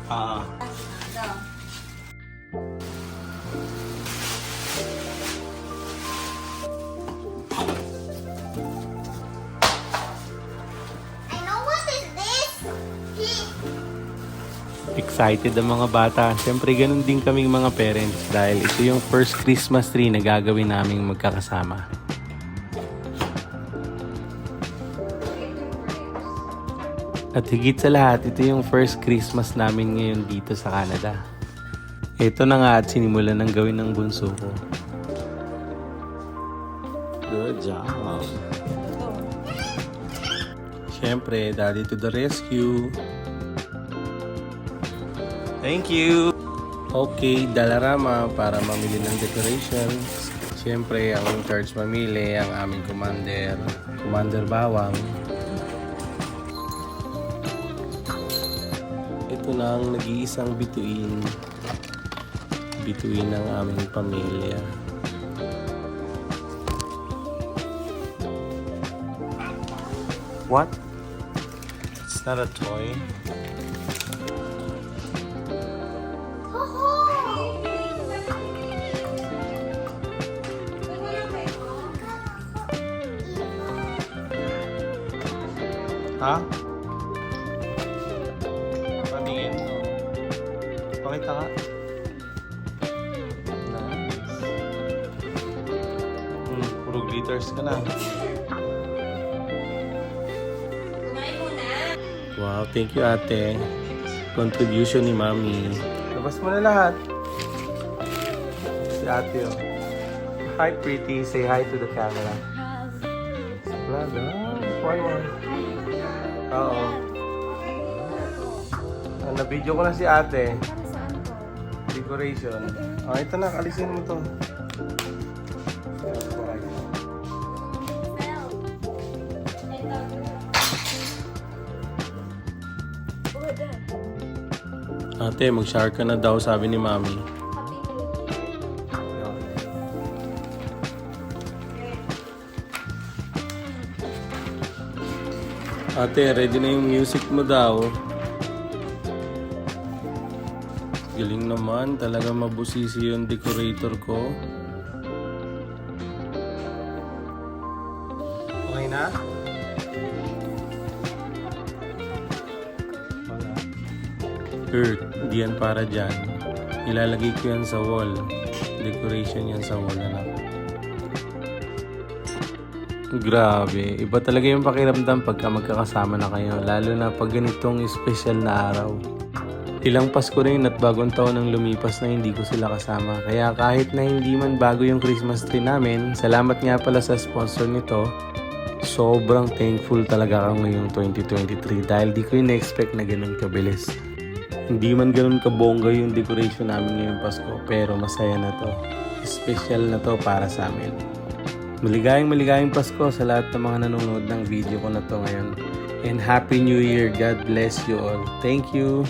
Ah. Excited ang mga bata. Siyempre, ganun din kaming mga parents dahil ito yung first Christmas tree na gagawin naming magkakasama. At higit sa lahat, ito yung first Christmas namin ngayon dito sa Canada. Ito na nga at sinimulan ng gawin ng bunso ko. Good job! Siyempre, Daddy to the rescue! Thank you! Okay, Dalarama para mamili ng decorations. Siyempre, ang in-charge mamili, ang aming Commander Bawang. Ito na ang nag-iisang bituin ng aming pamilya. What? It's not a toy. Ha? Patingin to. Pakita ka. Nice. Puro glitters ka na. Wow, thank you ate. Contribution ni Mami. Labas mo na lahat. Si ate oh. Hi pretty, say hi to the camera. Blada, why one? Oo. Na-video ko na si ate. Decoration. Ito na, alisin mo to. Ate, mag-shower ka na daw, sabi ni Mami. Ate, ready na yung music mo daw. Galing naman, talaga mabusisi yung decorator ko. Okay na? Wala. Earth, di yan para dyan. Ilalagay ko yan sa wall. Decoration yan sa wall, anak. Grabe, iba talaga yung pakiramdam pagka magkakasama na kayo, lalo na pag ganitong special na araw. Ilang Pasko rin at bagong taon ang lumipas na hindi ko sila kasama, kaya kahit na hindi man bago yung Christmas tree namin, salamat nga pala sa sponsor nito. Sobrang thankful talaga ako ngayong 2023 dahil di ko in-expect na ganun kabilis. Hindi man ganun kabongga yung decoration namin ngayong Pasko, pero masaya na to. Special na to para sa amin. Maligayang Pasko sa lahat ng mga nanonood ng video ko na to ngayon. And Happy New Year. God bless you all. Thank you.